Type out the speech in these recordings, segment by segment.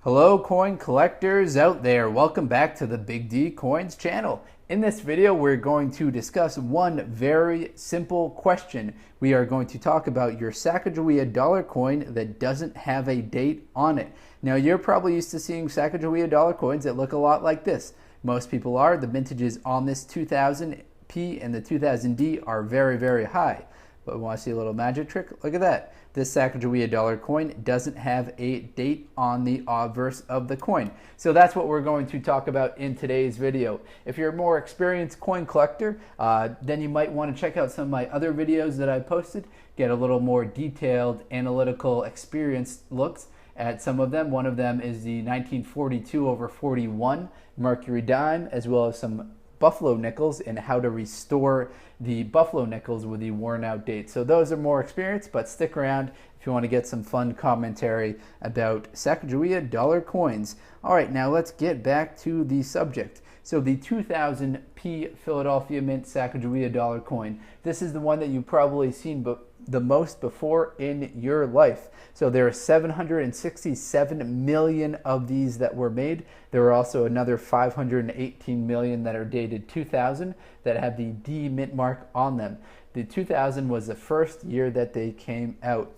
Hello coin collectors out there, welcome back to the Big D Coins channel. In this video we're going to discuss one very simple question. We are going to talk about your Sacagawea dollar coin that doesn't have a date on it. Now you're probably used to seeing Sacagawea dollar coins that look a lot like this. Most people are. The vintages on this 2000P and the 2000D are very high. But we want to see a little magic trick? Look at that. This Sacagawea dollar coin doesn't have a date on the obverse of the coin. So that's what we're going to talk about in today's video. If you're a more experienced coin collector, then you might want to check out some of my other videos that I posted, get a little more detailed analytical experience looks at some of them. One of them is the 1942/41 Mercury dime, as well as some buffalo nickels and how to restore the buffalo nickels with the worn out date. So those are more experienced, but stick around if you want to get some fun commentary about Sacagawea dollar coins. All right, now let's get back to the subject. So the 2000P Philadelphia Mint Sacagawea dollar coin. This is the one that you've probably seen the most before in your life. So there are 767 million of these that were made. There are also another 518 million that are dated 2000 that have the D mint mark on them. The 2000 was the first year that they came out.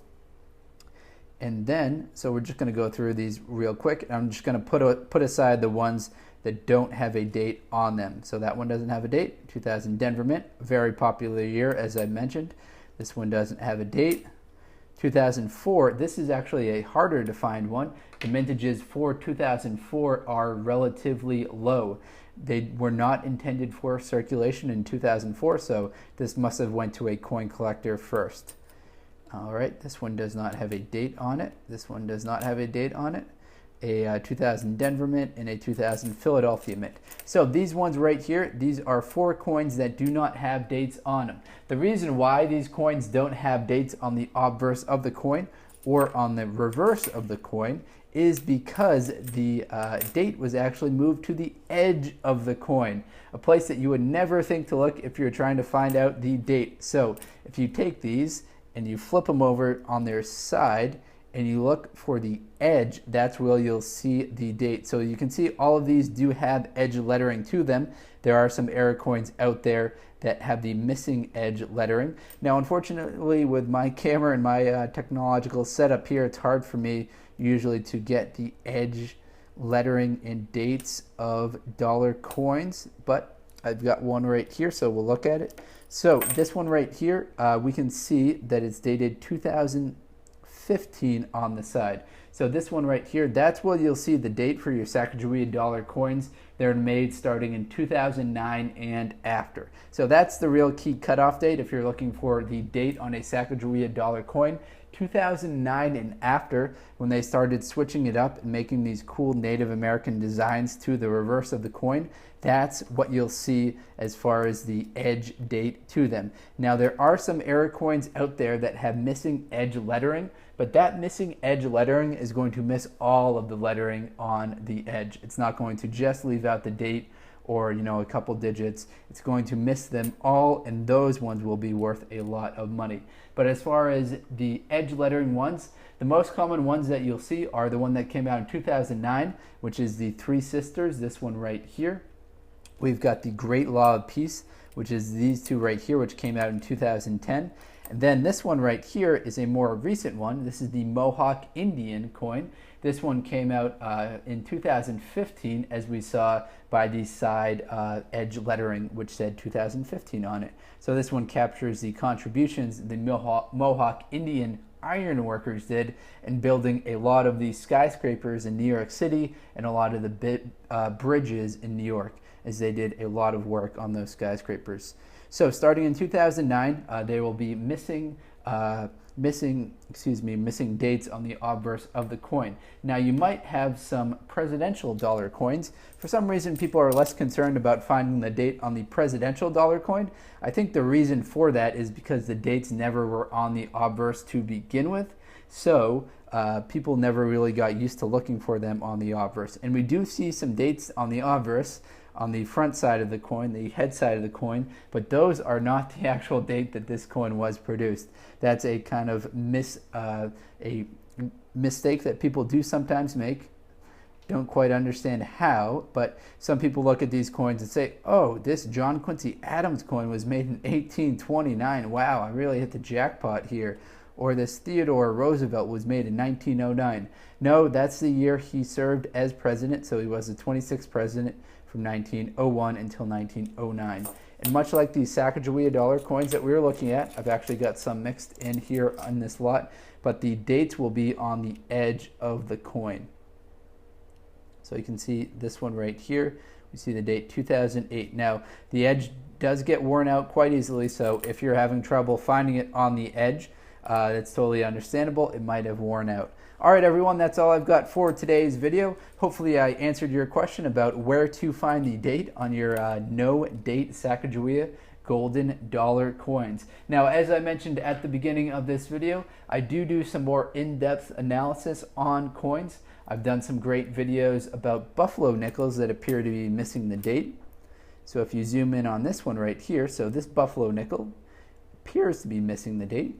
And then, so we're just going to go through these real quick. I'm just going to put aside the ones that don't have a date on them. So that one doesn't have a date. 2000 Denver Mint, very popular year as I mentioned. This one doesn't have a date. 2004, this is actually a harder to find one. The mintages for 2004 are relatively low. They were not intended for circulation in 2004, so this must have went to a coin collector first. All right, this one does not have a date on it. This one does not have a date on it. A 2000 Denver Mint and a 2000 Philadelphia Mint. So these ones right here, these are 4 coins that do not have dates on them. The reason why these coins don't have dates on the obverse of the coin or on the reverse of the coin is because the date was actually moved to the edge of the coin, a place that you would never think to look if you're trying to find out the date. So if you take these and you flip them over on their side, and you look for the edge, that's where you'll see the date. So you can see all of these do have edge lettering to them. There are some error coins out there that have the missing edge lettering. Now, unfortunately, with my camera and my technological setup here, it's hard for me usually to get the edge lettering and dates of dollar coins, but I've got one right here, so we'll look at it. So this one right here, we can see that it's dated 2015 on the side. So this one right here, that's where you'll see the date for your Sacagawea dollar coins. They're made starting in 2009 and after. So that's the real key cutoff date if you're looking for the date on a Sacagawea dollar coin. 2009 and after, when they started switching it up and making these cool Native American designs to the reverse of the coin, that's what you'll see as far as the edge date to them. Now there are some error coins out there that have missing edge lettering, but that missing edge lettering is going to miss all of the lettering on the edge. It's not going to just leave out the date or a couple digits. It's going to miss them all, and those ones will be worth a lot of money. But as far as the edge lettering ones, the most common ones that you'll see are the one that came out in 2009, which is the Three Sisters, this one right here. We've got the Great Law of Peace, which is these two right here, which came out in 2010. And then this one right here is a more recent one. This is the Mohawk Indian coin. This one came out in 2015, as we saw by the side edge lettering, which said 2015 on it. So this one captures the contributions the Mohawk Indian iron workers did in building a lot of the skyscrapers in New York City and a lot of the bridges in New York, as they did a lot of work on those skyscrapers. So starting in 2009, there will be missing dates on the obverse of the coin. Now you might have some presidential dollar coins. For some reason, people are less concerned about finding the date on the presidential dollar coin. I think the reason for that is because the dates never were on the obverse to begin with. So people never really got used to looking for them on the obverse. And we do see some dates on the obverse on the front side of the coin, the head side of the coin, but those are not the actual date that this coin was produced. That's a kind of mistake that people do sometimes make. Don't quite understand how, but some people look at these coins and say, oh, this John Quincy Adams coin was made in 1829. Wow, I really hit the jackpot here. Or this Theodore Roosevelt was made in 1909. No, that's the year he served as president, so he was the 26th president from 1901 until 1909. And much like these Sacagawea dollar coins that we were looking at, I've actually got some mixed in here on this lot, but the dates will be on the edge of the coin. So you can see this one right here. We see the date 2008. Now, the edge does get worn out quite easily, so if you're having trouble finding it on the edge, that's totally understandable. It might have worn out. All right, everyone, that's all I've got for today's video. Hopefully I answered your question about where to find the date on your no-date Sacagawea golden dollar coins. Now, as I mentioned at the beginning of this video, I do some more in-depth analysis on coins. I've done some great videos about buffalo nickels that appear to be missing the date. So if you zoom in on this one right here, so this buffalo nickel appears to be missing the date,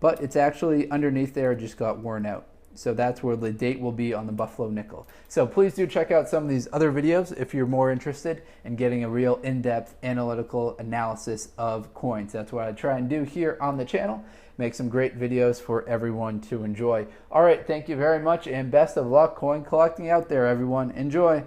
but it's actually underneath there, just got worn out. So that's where the date will be on the buffalo nickel. So please do check out some of these other videos if you're more interested in getting a real in-depth analytical analysis of coins. That's what I try and do here on the channel. Make some great videos for everyone to enjoy. All right, thank you very much and best of luck coin collecting out there, everyone. Enjoy.